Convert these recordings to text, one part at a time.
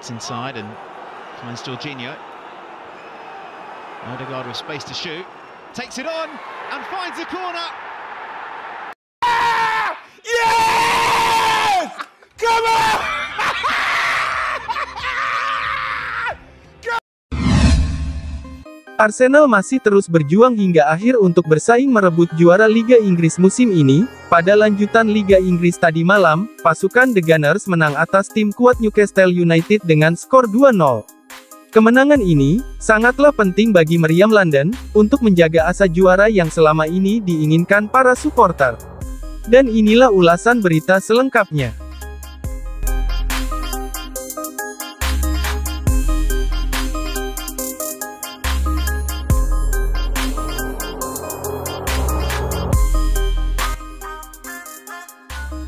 gets inside and finds Jorginho. Odegaard with space to shoot, takes it on and finds the corner. Yes! Come on! Arsenal masih terus berjuang hingga akhir untuk bersaing merebut juara Liga Inggris musim ini. Pada lanjutan Liga Inggris tadi malam, pasukan The Gunners menang atas tim kuat Newcastle United dengan skor 2-0. Kemenangan ini sangatlah penting bagi meriam London untuk menjaga asa juara yang selama ini diinginkan para supporter. Dan inilah ulasan berita selengkapnya.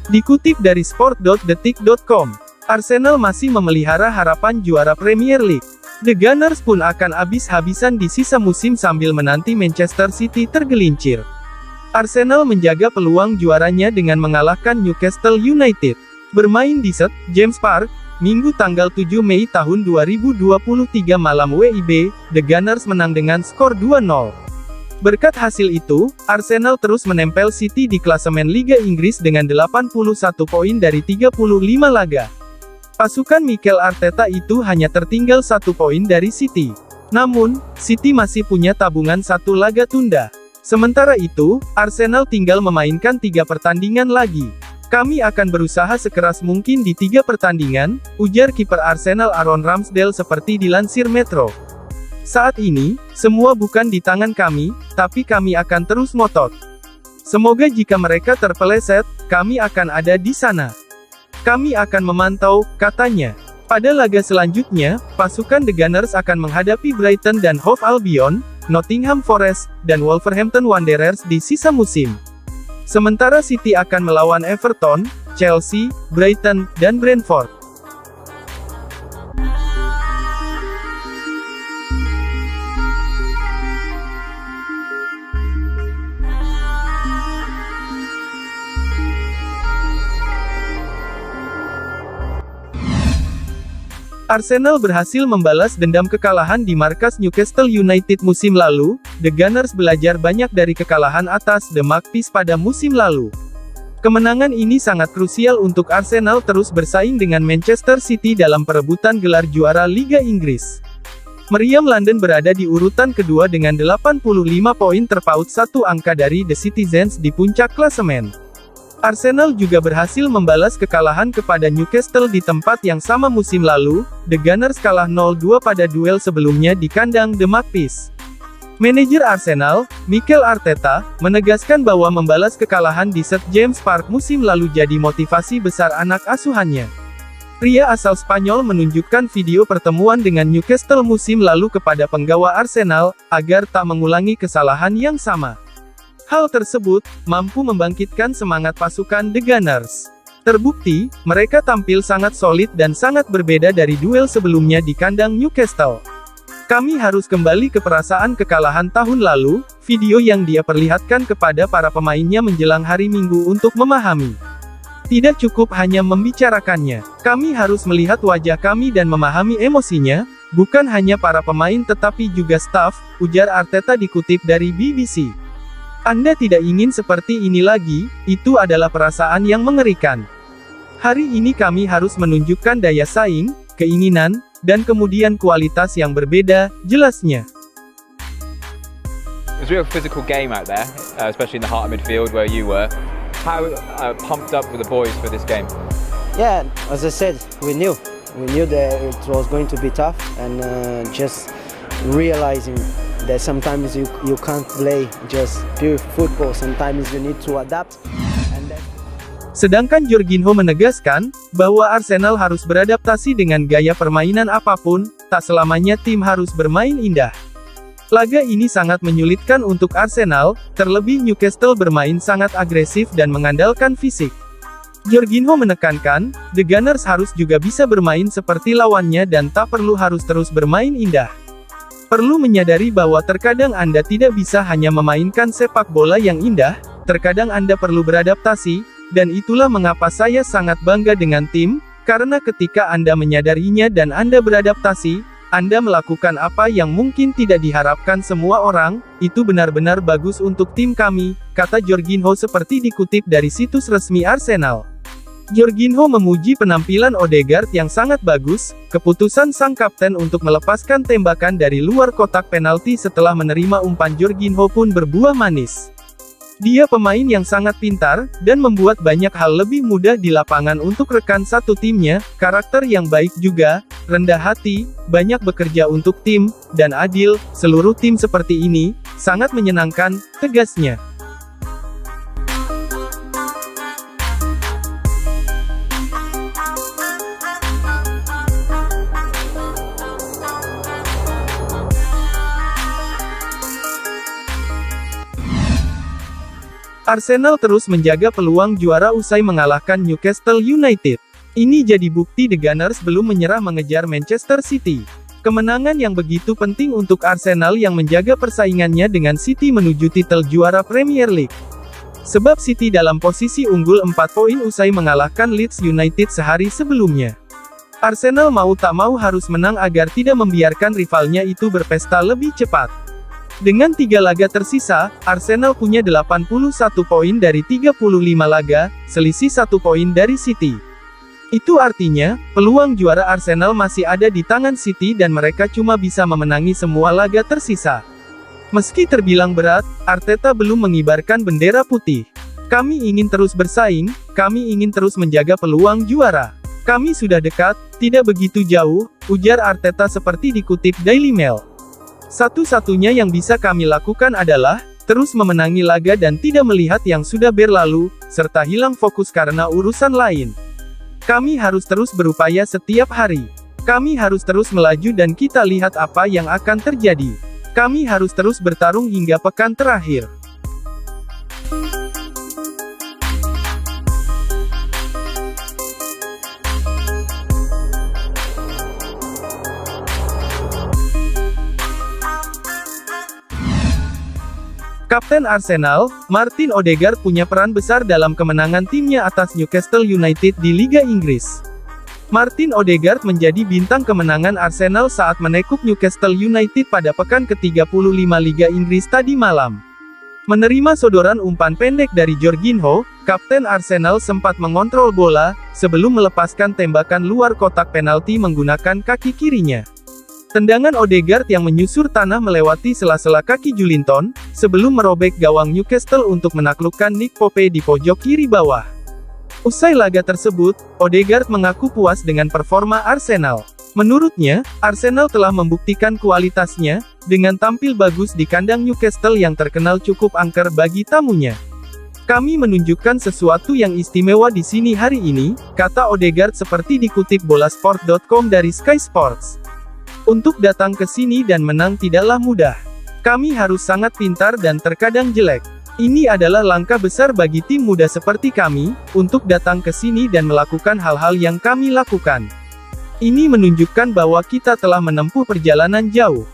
Dikutip dari sport.detik.com, Arsenal masih memelihara harapan juara Premier League. The Gunners pun akan habis-habisan di sisa musim sambil menanti Manchester City tergelincir. Arsenal menjaga peluang juaranya dengan mengalahkan Newcastle United. Bermain di St. James Park, Minggu tanggal 7 Mei tahun 2023 malam WIB, The Gunners menang dengan skor 2-0. Berkat hasil itu, Arsenal terus menempel City di klasemen Liga Inggris dengan 81 poin dari 35 laga. Pasukan Mikel Arteta itu hanya tertinggal 1 poin dari City. Namun, City masih punya tabungan 1 laga tunda. Sementara itu, Arsenal tinggal memainkan 3 pertandingan lagi. Kami akan berusaha sekeras mungkin di 3 pertandingan, ujar kiper Arsenal Aaron Ramsdale seperti dilansir Metro. Saat ini, semua bukan di tangan kami, tapi kami akan terus ngotot. Semoga jika mereka terpeleset, kami akan ada di sana. Kami akan memantau, katanya. Pada laga selanjutnya, pasukan The Gunners akan menghadapi Brighton dan Hove Albion, Nottingham Forest, dan Wolverhampton Wanderers di sisa musim. Sementara City akan melawan Everton, Chelsea, Brighton, dan Brentford. Arsenal berhasil membalas dendam kekalahan di markas Newcastle United musim lalu. The Gunners belajar banyak dari kekalahan atas The Magpies pada musim lalu. Kemenangan ini sangat krusial untuk Arsenal terus bersaing dengan Manchester City dalam perebutan gelar juara Liga Inggris. Meriam London berada di urutan kedua dengan 85 poin terpaut 1 angka dari The Citizens di puncak klasemen. Arsenal juga berhasil membalas kekalahan kepada Newcastle di tempat yang sama musim lalu. The Gunners kalah 0-2 pada duel sebelumnya di kandang The Magpies. Manajer Arsenal, Mikel Arteta, menegaskan bahwa membalas kekalahan di St. James Park musim lalu jadi motivasi besar anak asuhannya. Pria asal Spanyol menunjukkan video pertemuan dengan Newcastle musim lalu kepada penggawa Arsenal, agar tak mengulangi kesalahan yang sama. Hal tersebut mampu membangkitkan semangat pasukan The Gunners. Terbukti, mereka tampil sangat solid dan sangat berbeda dari duel sebelumnya di kandang Newcastle. Kami harus kembali ke perasaan kekalahan tahun lalu, video yang dia perlihatkan kepada para pemainnya menjelang hari Minggu untuk memahami. Tidak cukup hanya membicarakannya, kami harus melihat wajah kami dan memahami emosinya, bukan hanya para pemain tetapi juga staf, ujar Arteta dikutip dari BBC. Anda tidak ingin seperti ini lagi, itu adalah perasaan yang mengerikan. Hari ini kami harus menunjukkan daya saing, keinginan, dan kemudian kualitas yang berbeda, jelasnya. It was a real physical game out there, especially in the heart of midfield where you were. How pumped up were the boys for this game? Yeah, as I said, we knew that it was going to be tough, and just realizing that sometimes you can't play just pure football, sometimes you need to adapt. Sedangkan Jorginho menegaskan, bahwa Arsenal harus beradaptasi dengan gaya permainan apapun, tak selamanya tim harus bermain indah. Laga ini sangat menyulitkan untuk Arsenal, terlebih Newcastle bermain sangat agresif dan mengandalkan fisik. Jorginho menekankan, The Gunners harus juga bisa bermain seperti lawannya dan tak perlu harus terus bermain indah. Perlu menyadari bahwa terkadang Anda tidak bisa hanya memainkan sepak bola yang indah, terkadang Anda perlu beradaptasi, dan itulah mengapa saya sangat bangga dengan tim, Karena ketika Anda menyadarinya dan Anda beradaptasi, Anda melakukan apa yang mungkin tidak diharapkan semua orang, itu benar-benar bagus untuk tim kami, kata Jorginho seperti dikutip dari situs resmi Arsenal. Jorginho memuji penampilan Odegaard yang sangat bagus, keputusan sang kapten untuk melepaskan tembakan dari luar kotak penalti setelah menerima umpan Jorginho pun berbuah manis. Dia pemain yang sangat pintar, dan membuat banyak hal lebih mudah di lapangan untuk rekan satu timnya, karakter yang baik juga, rendah hati, banyak bekerja untuk tim, dan adil, seluruh tim seperti ini, sangat menyenangkan, tegasnya. Arsenal terus menjaga peluang juara usai mengalahkan Newcastle United. Ini jadi bukti The Gunners belum menyerah mengejar Manchester City. Kemenangan yang begitu penting untuk Arsenal yang menjaga persaingannya dengan City menuju titel juara Premier League. Sebab City dalam posisi unggul 4 poin usai mengalahkan Leeds United sehari sebelumnya. Arsenal mau tak mau harus menang agar tidak membiarkan rivalnya itu berpesta lebih cepat. Dengan 3 laga tersisa, Arsenal punya 81 poin dari 35 laga, selisih 1 poin dari City. Itu artinya, peluang juara Arsenal masih ada di tangan City dan mereka cuma bisa memenangi semua laga tersisa. Meski terbilang berat, Arteta belum mengibarkan bendera putih. Kami ingin terus bersaing, kami ingin terus menjaga peluang juara. Kami sudah dekat, tidak begitu jauh, ujar Arteta seperti dikutip Daily Mail. Satu-satunya yang bisa kami lakukan adalah, terus memenangi laga dan tidak melihat yang sudah berlalu, serta hilang fokus karena urusan lain. Kami harus terus berupaya setiap hari. Kami harus terus melaju dan kita lihat apa yang akan terjadi. Kami harus terus bertarung hingga pekan terakhir. Kapten Arsenal, Martin Odegaard punya peran besar dalam kemenangan timnya atas Newcastle United di Liga Inggris. Martin Odegaard menjadi bintang kemenangan Arsenal saat menekuk Newcastle United pada pekan ke-35 Liga Inggris tadi malam. Menerima sodoran umpan pendek dari Jorginho, kapten Arsenal sempat mengontrol bola, sebelum melepaskan tembakan luar kotak penalti menggunakan kaki kirinya. Tendangan Odegaard yang menyusur tanah melewati sela-sela kaki Joelinton, sebelum merobek gawang Newcastle untuk menaklukkan Nick Pope di pojok kiri bawah. Usai laga tersebut, Odegaard mengaku puas dengan performa Arsenal. Menurutnya, Arsenal telah membuktikan kualitasnya, dengan tampil bagus di kandang Newcastle yang terkenal cukup angker bagi tamunya. Kami menunjukkan sesuatu yang istimewa di sini hari ini, kata Odegaard seperti dikutip bolasport.com dari Sky Sports. Untuk datang ke sini dan menang tidaklah mudah. Kami harus sangat pintar dan terkadang jelek. Ini adalah langkah besar bagi tim muda seperti kami, untuk datang ke sini dan melakukan hal-hal yang kami lakukan. Ini menunjukkan bahwa kita telah menempuh perjalanan jauh.